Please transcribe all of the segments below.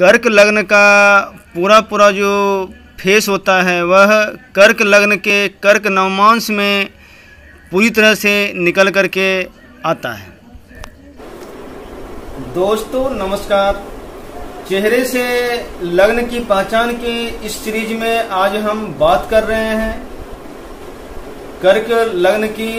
कर्क लग्न का पूरा जो फेस होता है वह कर्क लग्न के कर्क नवमांश में पूरी तरह से निकल करके आता है। दोस्तों नमस्कार, चेहरे से लग्न की पहचान के इस सीरीज में आज हम बात कर रहे हैं कर्क लग्न की।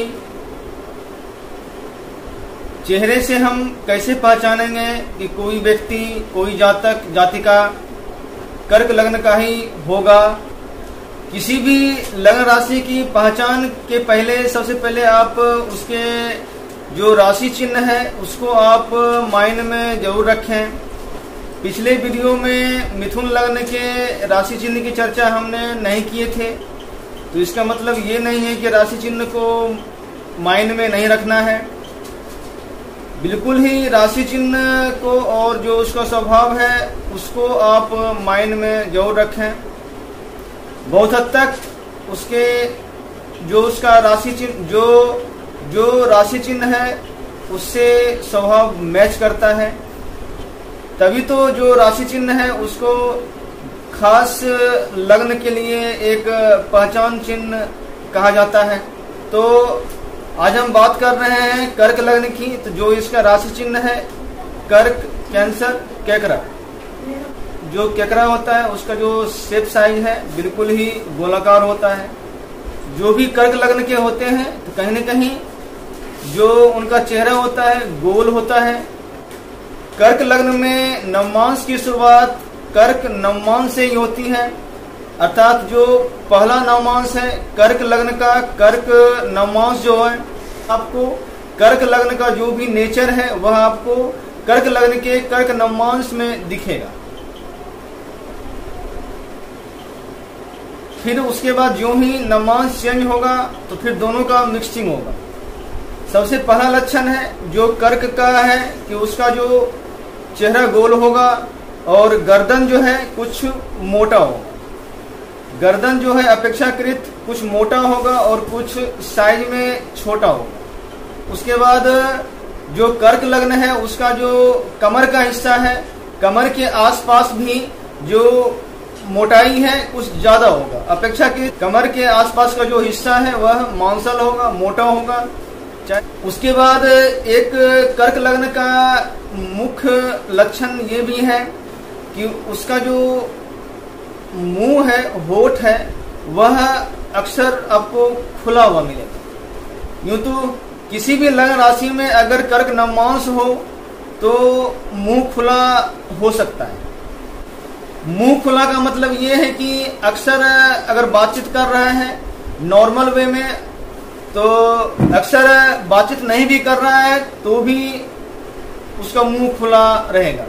चेहरे से हम कैसे पहचानेंगे कि कोई व्यक्ति, कोई जातक जातिका कर्क लग्न का ही होगा। किसी भी लग्न राशि की पहचान के पहले सबसे पहले आप उसके जो राशि चिन्ह है उसको आप माइंड में जरूर रखें। पिछले वीडियो में मिथुन लग्न के राशि चिन्ह की चर्चा हमने नहीं किए थे, तो इसका मतलब ये नहीं है कि राशि चिन्ह को माइंड में नहीं रखना है। बिल्कुल ही राशि चिन्ह को और जो उसका स्वभाव है उसको आप माइंड में जरूर रखें। बहुत हद तक उसके जो उसका राशि चिन्ह जो राशि चिन्ह है उससे स्वभाव मैच करता है, तभी तो जो राशि चिन्ह है उसको खास लग्न के लिए एक पहचान चिन्ह कहा जाता है। तो आज हम बात कर रहे हैं कर्क लग्न की। तो जो इसका राशि चिन्ह है कर्क, कैंसर, केकरा। जो केकरा होता है उसका जो शेप साइज है बिल्कुल ही गोलाकार होता है। जो भी कर्क लग्न के होते हैं तो कहीं न कहीं जो उनका चेहरा होता है गोल होता है। कर्क लग्न में नवमांश की शुरुआत कर्क नवमांश से ही होती है, अर्थात जो पहला नवमांश है कर्क लग्न का, कर्क नवमांश जो है आपको कर्क लग्न का जो भी नेचर है वह आपको कर्क लग्न के कर्क नवमांश में दिखेगा। फिर उसके बाद जो ही नवमांश चेंज होगा तो फिर दोनों का मिक्सिंग होगा। सबसे पहला लक्षण है जो कर्क का है कि उसका जो चेहरा गोल होगा और गर्दन जो है कुछ मोटा होगा। गर्दन जो है अपेक्षाकृत कुछ मोटा होगा और कुछ साइज में छोटा होगा। उसके बाद जो कर्क लग्न है उसका जो कमर का हिस्सा है, कमर के आसपास भी जो मोटाई है कुछ ज्यादा होगा। अपेक्षाकृत कमर के आसपास का जो हिस्सा है वह मांसल होगा, मोटा होगा। उसके बाद एक कर्क लग्न का मुख्य लक्षण ये भी है कि उसका जो मुंह है, होठ है, वह अक्सर आपको खुला हुआ मिलेगा। यूं तो किसी भी लग्न राशि में अगर कर्क नवमांश हो तो मुंह खुला हो सकता है। मुंह खुला का मतलब ये है कि अक्सर अगर बातचीत कर रहे हैं नॉर्मल वे में, तो अक्सर बातचीत नहीं भी कर रहा है तो भी उसका मुंह खुला रहेगा।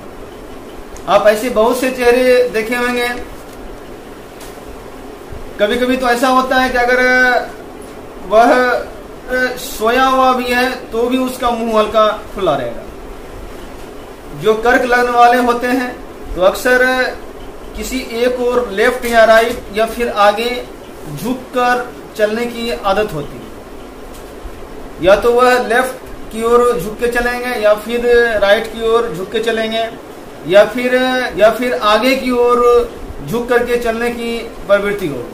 आप ऐसे बहुत से चेहरे देखे होंगे। कभी कभी तो ऐसा होता है कि अगर वह सोया हुआ भी है तो भी उसका मुंह हल्का खुला रहेगा। जो कर्क लग्न वाले होते हैं तो अक्सर किसी एक ओर लेफ्ट या राइट या फिर आगे झुककर चलने की आदत होती है। या तो वह लेफ्ट की ओर झुक के चलेंगे या फिर राइट की ओर झुक के चलेंगे या फिर आगे की ओर झुक करके चलने की प्रवृत्ति होगी।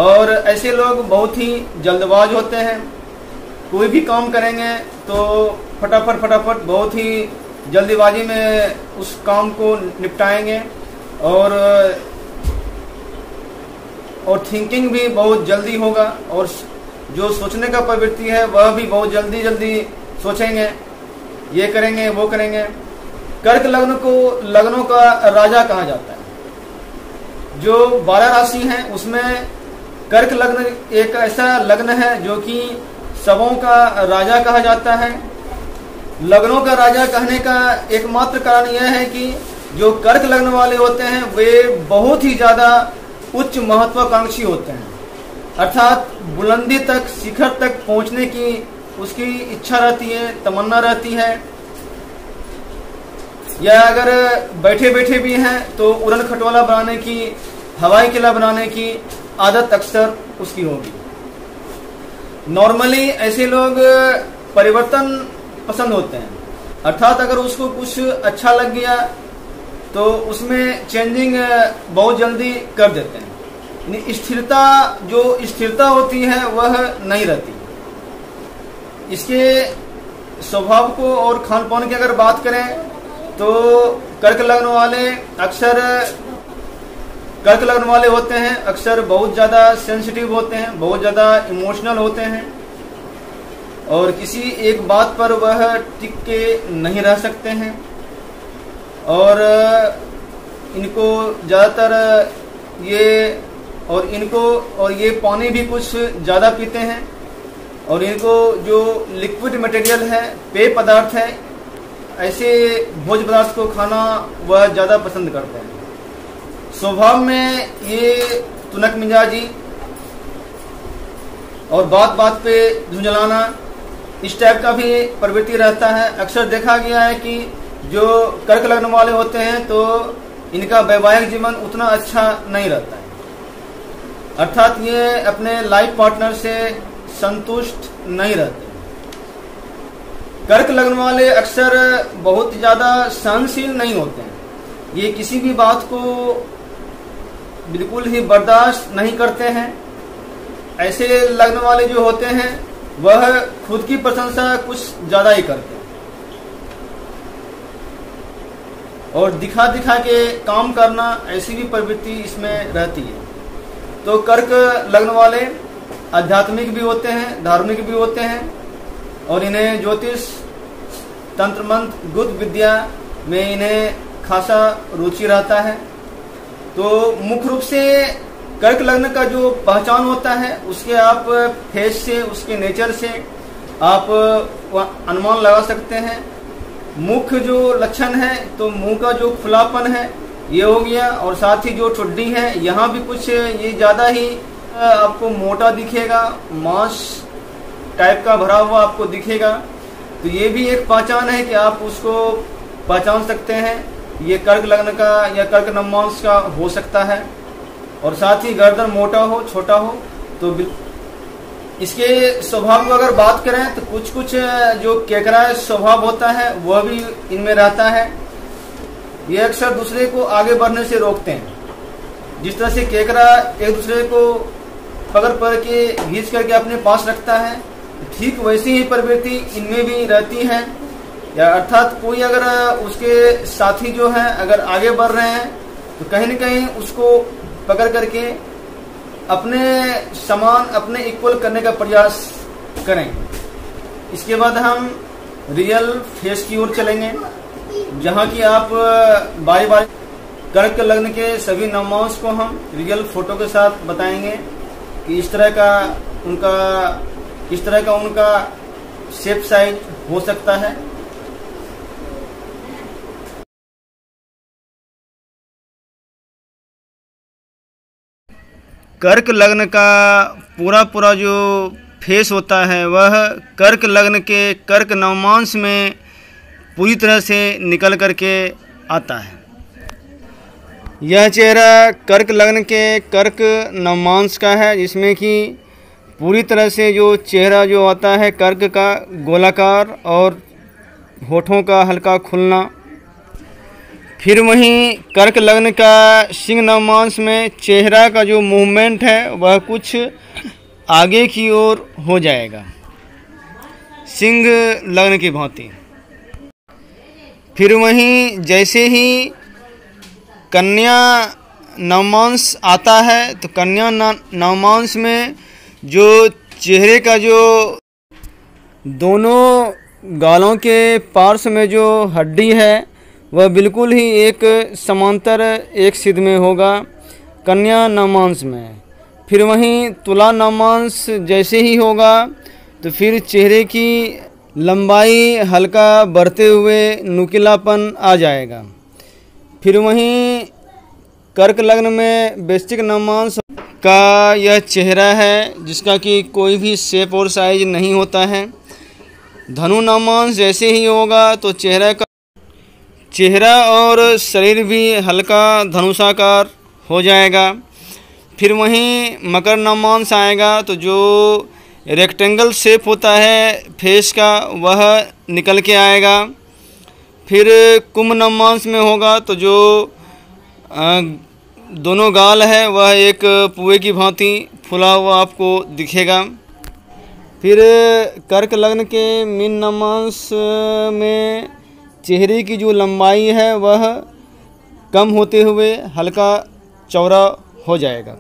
और ऐसे लोग बहुत ही जल्दबाज होते हैं। कोई भी काम करेंगे तो फटाफट बहुत ही जल्दीबाजी में उस काम को निपटाएंगे और थिंकिंग भी बहुत जल्दी होगा और जो सोचने का प्रवृत्ति है वह भी बहुत जल्दी सोचेंगे, ये करेंगे वो करेंगे। कर्क लग्न को लग्नों का राजा कहा जाता है। जो 12 राशि हैं उसमें कर्क लग्न एक ऐसा लग्न है जो कि सबों का राजा कहा जाता है। लग्नों का राजा कहने का एकमात्र कारण यह है कि जो कर्क लग्न वाले होते हैं वे बहुत ही ज्यादा उच्च महत्वाकांक्षी होते हैं, अर्थात बुलंदी तक, शिखर तक पहुंचने की उसकी इच्छा रहती है, तमन्ना रहती है। या अगर बैठे बैठे भी हैं तो उड़न खटोला बनाने की, हवाई किला बनाने की आदत अक्सर उसकी होगी। नॉर्मली ऐसे लोग परिवर्तन पसंद होते हैं, अर्थात अगर उसको कुछ अच्छा लग गया तो उसमें चेंजिंग बहुत जल्दी कर देते हैं। यानी स्थिरता होती है वह नहीं रहती। इसके स्वभाव को और खान पान की अगर बात करें तो कर्क लग्न वाले होते हैं अक्सर बहुत ज़्यादा सेंसिटिव होते हैं, बहुत ज़्यादा इमोशनल होते हैं और किसी एक बात पर वह टिक के नहीं रह सकते हैं और इनको ज़्यादातर ये पानी भी कुछ ज़्यादा पीते हैं और इनको जो लिक्विड मटेरियल है, पेय पदार्थ है, ऐसे भोज्य पदार्थ को खाना वह ज़्यादा पसंद करते हैं। स्वभाव में ये तुनक मिजाजी और बात बात पे झुंझलाना इस टाइप का भी प्रवृत्ति रहता है। अक्सर देखा गया है कि जो कर्क लग्न वाले होते हैं तो इनका वैवाहिक जीवन उतना अच्छा नहीं रहता है, अर्थात ये अपने लाइफ पार्टनर से संतुष्ट नहीं रहते। कर्क लग्न वाले अक्सर बहुत ज़्यादा सहनशील नहीं होते हैं, ये किसी भी बात को बिल्कुल ही बर्दाश्त नहीं करते हैं। ऐसे लग्न वाले जो होते हैं वह खुद की प्रशंसा कुछ ज़्यादा ही करते हैं और दिखा दिखा के काम करना, ऐसी भी प्रवृत्ति इसमें रहती है। तो कर्क लग्न वाले आध्यात्मिक भी होते हैं, धार्मिक भी होते हैं और इन्हें ज्योतिष, तंत्र मंत्र, गुप्त विद्या में इन्हें खासा रुचि रहता है। तो मुख्य रूप से कर्क लग्न का जो पहचान होता है उसके आप फेस से, उसके नेचर से आप अनुमान लगा सकते हैं। मुख्य जो लक्षण है तो मुंह का जो खुलापन है ये हो गया और साथ ही जो ठुड्डी है यहाँ भी कुछ ये ज़्यादा ही आपको मोटा दिखेगा, मांस टाइप का भरा हुआ आपको दिखेगा। तो ये भी एक पहचान है कि आप उसको पहचान सकते हैं, ये कर्क लग्न का या कर्क नवमांस का हो सकता है। और साथ ही गर्दन मोटा हो, छोटा हो। तो इसके स्वभाव को अगर बात करें तो कुछ कुछ जो केकरा स्वभाव होता है वह भी इनमें रहता है। ये अक्सर दूसरे को आगे बढ़ने से रोकते हैं। जिस तरह से केकरा एक दूसरे को पकड़ के घींच करके अपने पास रखता है, ठीक वैसी ही प्रवृत्ति इनमें भी रहती है। या अर्थात कोई अगर उसके साथी जो है अगर आगे बढ़ रहे हैं तो कहीं न कहीं उसको पकड़ करके अपने समान, अपने इक्वल करने का प्रयास करें। इसके बाद हम रियल फेस की ओर चलेंगे, जहाँ की आप बारी बारी कर्क लग्न के सभी नवमांस को हम रियल फोटो के साथ बताएंगे कि इस तरह का उनका शेप साइज हो सकता है। कर्क लग्न का पूरा जो फेस होता है वह कर्क लग्न के कर्क नवमांस में पूरी तरह से निकल करके आता है। यह चेहरा कर्क लग्न के कर्क नवमांस का है, जिसमें कि पूरी तरह से जो चेहरा जो आता है कर्क का गोलाकार और होठों का हल्का खुलना। फिर वहीं कर्क लग्न का सिंह नवमांस में चेहरा का जो मूवमेंट है वह कुछ आगे की ओर हो जाएगा, सिंह लग्न की भांति। फिर वहीं जैसे ही कन्या नवमांस आता है तो कन्या नवमांस में जो चेहरे का जो दोनों गालों के पार्श्व में जो हड्डी है वह बिल्कुल ही एक समांतर एक सिद्ध में होगा कन्या नवमांस में। फिर वहीं तुला नवमांस जैसे ही होगा तो फिर चेहरे की लंबाई हल्का बढ़ते हुए नुकीलापन आ जाएगा। फिर वहीं कर्क लग्न में वृश्चिक नवमांस का यह चेहरा है जिसका कि कोई भी शेप और साइज नहीं होता है। धनु नवमांस जैसे ही होगा तो चेहरा और शरीर भी हल्का धनुषाकार हो जाएगा। फिर वहीं मकर नवमांस आएगा तो जो रेक्टेंगल शेप होता है फेस का वह निकल के आएगा। फिर कुंभ नवमांश में होगा तो जो दोनों गाल है वह एक पुए की भांति फुला हुआ आपको दिखेगा। फिर कर्क लग्न के मीन नवमांश में चेहरे की जो लंबाई है वह कम होते हुए हल्का चौड़ा हो जाएगा।